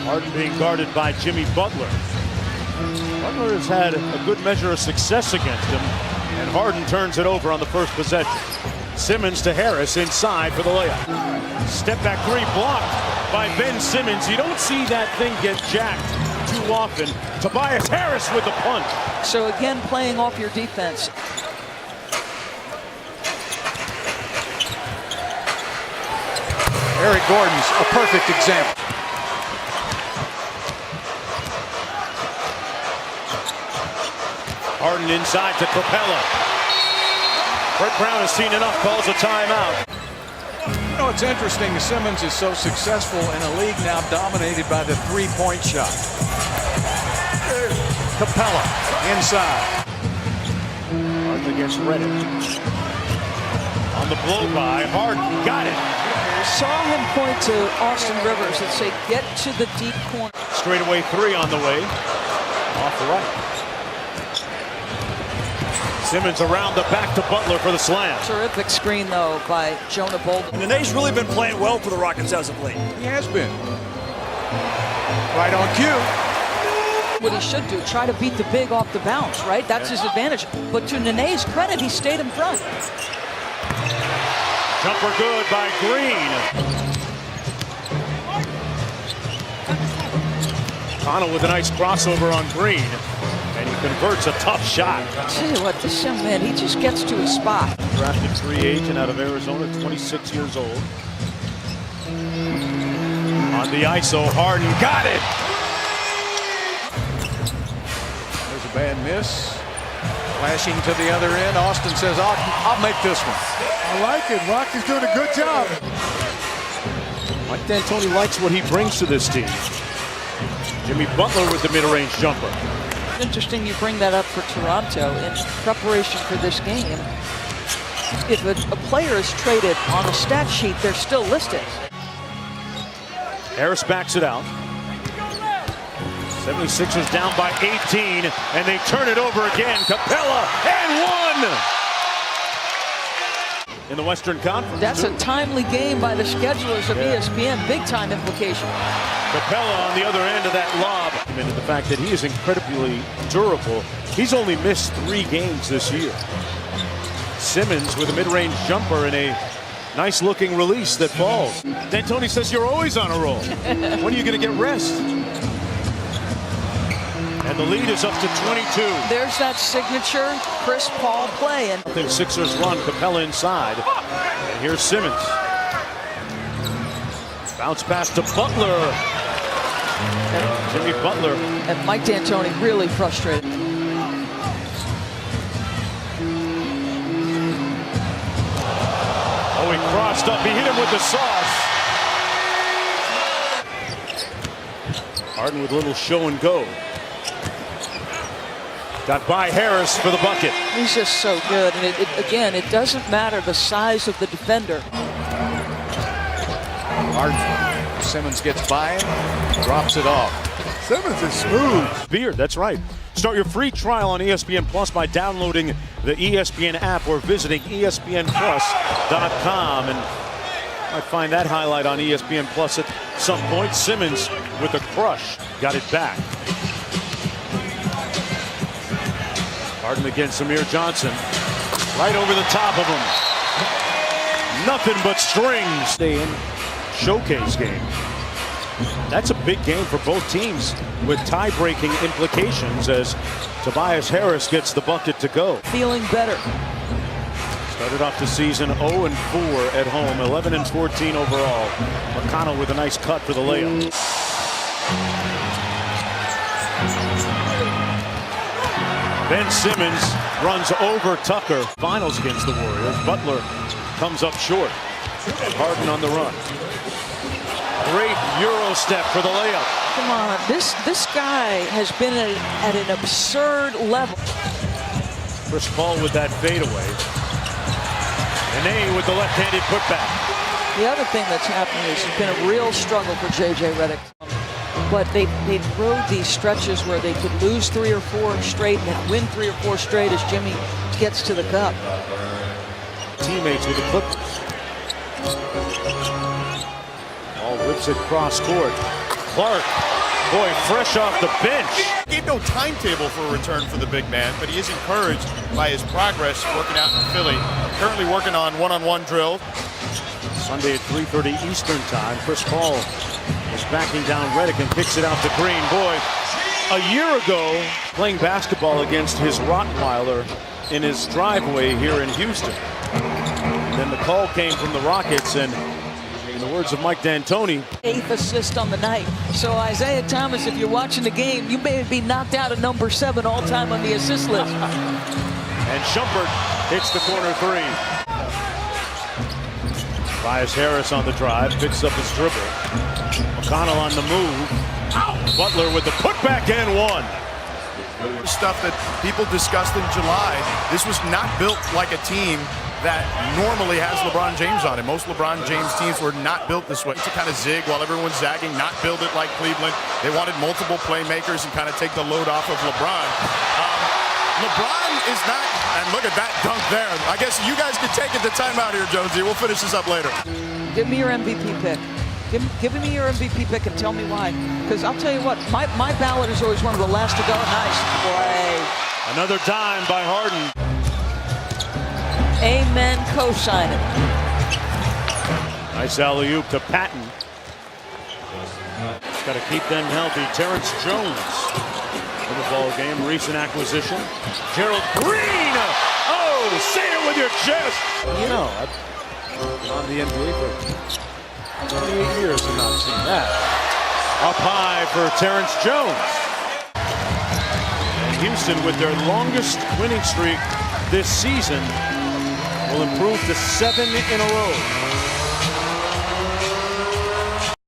Harden being guarded by Jimmy Butler. Butler has had a good measure of success against him, and Harden turns it over on the first possession. Simmons to Harris inside for the layup. Step back three blocked by Ben Simmons. You don't see that thing get jacked too often. Tobias Harris with the punch. So again, playing off your defense. Eric Gordon's a perfect example. Harden inside to Capella. Brett Brown has seen enough, calls a timeout. You know, it's interesting. Simmons is so successful in a league now dominated by the three-point shot. Capella inside. Harden against Reddick. On the blow-by, Harden got it. Saw him point to Austin Rivers and say, get to the deep corner. Straightaway three on the way. Off the right. Simmons around the back to Butler for the slam. Terrific screen, though, by Jonah Bolden. Nene's really been playing well for the Rockets as of late. He has been. Right on cue. What he should do, try to beat the big off the bounce, right? That's his advantage. But to Nene's credit, he stayed in front. Jumper good by Green. Connell with a nice crossover on Green. And he converts a tough shot. I'll tell you what, this young man, he just gets to his spot. Drafted free agent out of Arizona, 26 years old. On the ISO, Harden got it. There's a bad miss. Flashing to the other end. Austin says, I'll make this one. I like it. Rocky's doing a good job. Mike D'Antoni likes what he brings to this team. Jimmy Butler with the mid-range jumper. Interesting you bring that up for Toronto in preparation for this game. If a player is traded on a stat sheet, they're still listed. Harris backs it out. 76ers down by 18, and they turn it over again. Capella and one! In the Western Conference. That's a timely game by the schedulers of ESPN. Big time implication. Capella on the other end of that lob. And the fact that he is incredibly durable. He's only missed 3 games this year. Simmons with a mid-range jumper and a nice-looking release that falls. D'Antoni says you're always on a roll. When are you going to get rest? And the lead is up to 22. There's that signature Chris Paul play. And The Sixers run, Capella inside. And here's Simmons. Bounce pass to Butler. Jimmy Butler. And Mike D'Antoni really frustrated. Oh, he crossed up. He hit him with the sauce. Harden with a little show and go. Got by Harris for the bucket. He's just so good. And again, it doesn't matter the size of the defender. Harden. Simmons gets by him, drops it off. Simmons is smooth. Beard, that's right. Start your free trial on ESPN Plus by downloading the ESPN app or visiting ESPNplus.com. And I find that highlight on ESPN Plus at some point. Simmons with a crush. Got it back. Harden against Amir Johnson. Right over the top of him. Nothing but strings. Stay in showcase game. That's a big game for both teams with tie-breaking implications as Tobias Harris gets the bucket to go. Feeling better. Started off the season 0-4 at home, 11-14 overall. McConnell with a nice cut for the layup. Ben Simmons runs over Tucker. Finals against the Warriors. Butler comes up short. Harden on the run. Great Euro step for the layup. Come on, this guy has been at an absurd level. Chris Paul with that fadeaway. Nene with the left-handed putback. The other thing that's happened is it's been a real struggle for J.J. Redick. But they rode these stretches where they could lose 3 or 4 straight and win 3 or 4 straight as Jimmy gets to the cup. Teammates with the Clippers. Ball whips it cross court. Clark Boy, fresh off the bench. Gave no timetable for a return for the big man, but he is encouraged by his progress working out in Philly. Currently working on one-on-one drill. Sunday at 3:30 Eastern time. Chris Paul is backing down Redick and kicks it out to Green. Boy, a year ago, playing basketball against his Rottweiler in his driveway here in Houston. And then the call came from the Rockets, and in the words of Mike D'Antoni, 8th assist on the night. So Isaiah Thomas, if you're watching the game, you may be knocked out at number 7 all time on the assist list. and Shumpert hits the corner three. Tobias Harris on the drive, picks up his dribble. McConnell on the move. Butler with the putback and one. Stuff that people discussed in July. This was not built like a team that normally has LeBron James on it. Most LeBron James teams were not built this way. To kind of zig while everyone's zagging, not build it like Cleveland. They wanted multiple playmakers and kind of take the load off of LeBron. LeBron is not, and look at that dunk there. I guess you guys can take it to timeout here, Jonesy. We'll finish this up later. Give me your MVP pick. Give me your MVP pick and tell me why. Because I'll tell you what, my ballot is always one of the last to go. Nice play. Another dime by Harden. Amen, co-sign it. Nice alley-oop to Patton. Got to keep them healthy. Terrence Jones in the ball game. Recent acquisition. Gerald Green. Oh, say it with your chest. You know, I've been on the NBA for 28 years and not seen that. Up high for Terrence Jones. And Houston, with their longest winning streak this season, will improve to 7 in a row.